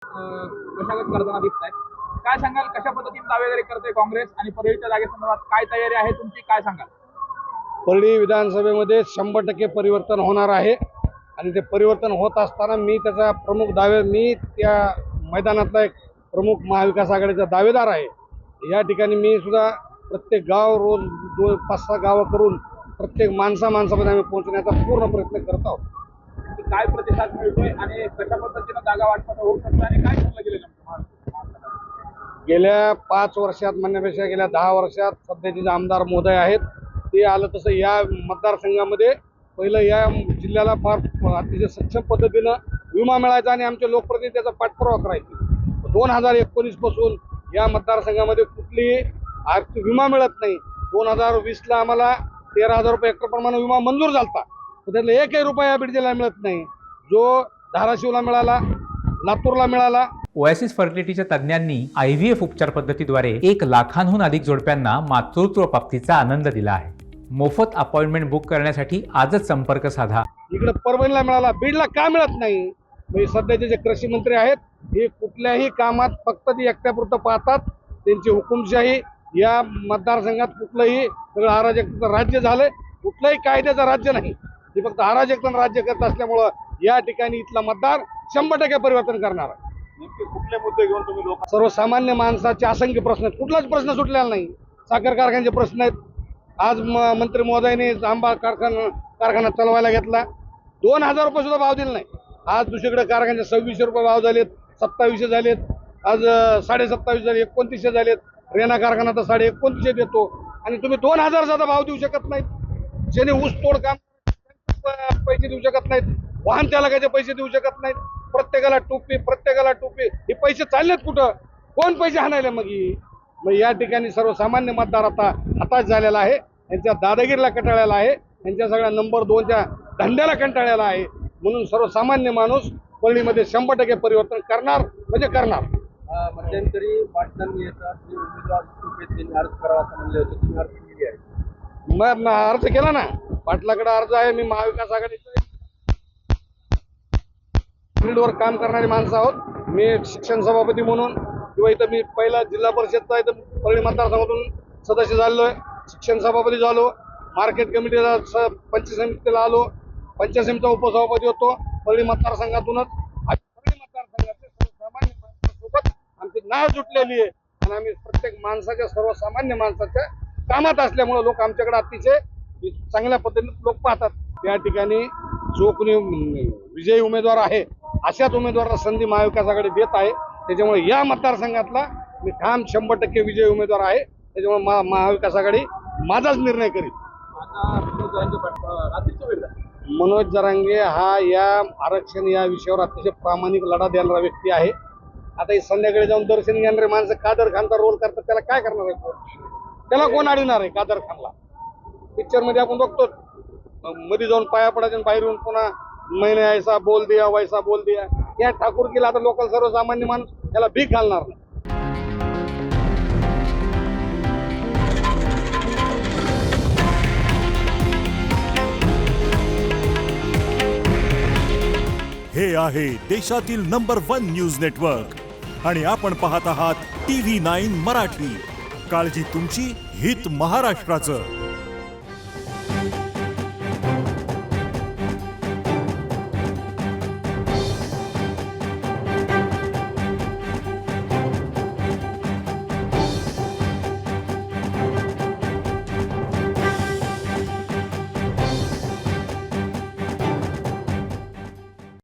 मशागत करताना दिसत आहे. काय सांगाल, कशा पद्धतीने दावेदारी करते काँग्रेस आणि परळीच्या जागेसंदर्भात काय तयारी आहे तुमची, काय सांगाल? परळी विधानसभेमध्ये 100% परिवर्तन होणार आहे आणि ते परिवर्तन होत असताना मी त्याचा प्रमुख मी त्या मैदानातला एक प्रमुख महाविकास आघाडीचा दावेदार आहे. या ठिकाणी मी सुद्धा प्रत्येक गाव रोज 5-6 गावं करून प्रत्येक माणसापर्यंत आम्ही पोहोचण्याचा पूर्ण प्रयत्न करत आहोत. काय प्रतिसाद मिळतोय आणि कशा पद्धतीनं जागा वाटपात होऊ शकतं आणि काय ठरलं गेलं गेल्या 5 वर्षात म्हणण्यापेक्षा गेल्या 10 वर्षात सध्याचे जे आमदार महोदय आहेत ते आलं तसं या मतदारसंघामध्ये पहिलं या जिल्ह्याला फार अतिशय सक्षम पद्धतीनं विमा मिळायचा आणि आमचे लोकप्रतिनिधी त्याचा पाठपुरावा करायचे. 2019 पासून या मतदारसंघामध्ये कुठलीही आर्थिक विमा मिळत नाही. 2020ला आम्हाला 13,000 रुपये हेक्टर प्रमाणे विमा मंजूर झाला, पण त्यातला एकही रुपया या बीड जिल्ह्याला मिळत नाही. जो धाराशिवला मिळाला, लातूरला मिळाला. ओएसिस फर्टिलिटीच्या तज्ज्ञांनी IVF उपचार पद्धतीद्वारे 1 लाखांहून अधिक जोडप्यांना मातृत्व प्राप्तीचा आनंद दिला आहे. मोफत अपॉइंटमेंट बुक करण्यासाठी आजच संपर्क साधा. इकडे परभणीला मिळाला, बीडला का मिळत नाही? म्हणजे सध्याचे जे कृषी मंत्री आहेत हे कुठल्याही कामात फक्त ती एकट्यापुरतं पाहतात. त्यांची हुकुमशाही या मतदारसंघात कुठलंही सगळं अराजक राज्य झालंय, कुठलंही कायद्याचं राज्य नाही. ते फक्त अराजक राज्य करत असल्यामुळं या ठिकाणी इथला मतदार 100% परिवर्तन करणार आहे. नेमके कुठले मुद्दे घेऊन तुम्ही लोक? सर्वसामान्य माणसाचे असंख्य प्रश्न आहेत, कुठलाच प्रश्न सुटलेला नाही. साखर कारखान्याचे प्रश्न आहेत. आज मंत्री महोदयाने आंबा कारखाना चालवायला घेतला, 2,000 रुपये सुद्धा भाव दिला नाही. आज दुसरीकडे कारखान्याचे 2600 रुपये भाव झालेत, 2700 झालेत, आज 27.5 झाले, 2900 झालेत. रेणा कारखाना तर 2950 देतो आणि तुम्ही 2,000 सुद्धा भाव देऊ शकत नाहीत. ज्याने ऊस तोड काम पैसे देऊ शकत नाहीत, वाहन चालकाचे पैसे देऊ शकत नाहीत. प्रत्येकाला टोपी हे पैसे चाललेत कुठं? कोण पैसे हाणायला? मग या ठिकाणी सर्वसामान्य मतदार आता हताश झालेला आहे. यांच्या दादागिरीला कंटाळलेला आहे, यांच्या सगळ्या नंबर 2च्या धंद्याला कंटाळलेला आहे. म्हणून सर्वसामान्य माणूस परळीमध्ये 100% परिवर्तन करणार म्हणजे करणार. मध्यंतरी पाटलांनी उमेदवार अर्ज करावा असं म्हणले होते, तुम्ही अर्ज केली आहे? मग अर्ज केला ना, पाटलाकडे अर्ज आहे. मी महाविकास आघाडीचं फील्डवर काम करणारी माणसं आहोत. मी शिक्षण सभापती म्हणून किंवा इथं मी पहिला जिल्हा परिषदचा इथं परळी मतदारसंघातून सदस्य झालो आहे, शिक्षण सभापती झालो, मार्केट कमिटीला पंचायत समितीला आलो, पंचायत समितीचा उपसभापती होतो परळी मतदारसंघातूनच. परळी मतदारसंघाचे सर्वसामान्य माणसासोबत आमची नाळ जुटलेली आहे आणि आम्ही प्रत्येक माणसाच्या सर्वसामान्य माणसाच्या कामात असल्यामुळे लोक आमच्याकडे अतिशय चांगल्या पद्धतीने लोक पाहतात. त्या ठिकाणी जो कोणी विजयी उमेदवार आहे अशाच उमेदवाराला संधी महाविकास आघाडी देत आहे. त्याच्यामुळे या मतदारसंघातला मी ठाम 100% विजयी उमेदवार आहे. त्याच्यामुळे महाविकास आघाडी माझाच निर्णय करील. मनोज जरांगे हा या आरक्षण या विषयावर अतिशय प्रामाणिक लढा देणारा व्यक्ती आहे. आता ही संध्याकाळी जाऊन दर्शन घेणारे माणसं कादर खानचा रोल करतात, त्याला काय करणार आहे? त्याला कोण अडवणार आहे? कादर खानला पिक्चर मध्ये आपण बघतो, मध्ये जाऊन पाया पडायचे आणि बाहेरून पुन्हा मैंने ऐसा बोल दिया वैसा बोल दिया. या ठाकूरकीला आता लोकल सर्वसामान्य माणूस याला भीक घालणार नाही. हे आहे देशातील नंबर 1 न्यूज नेटवर्क आणि आपण पाहत आहात TV9 मराठी. काळजी तुमची, हित महाराष्ट्राचं.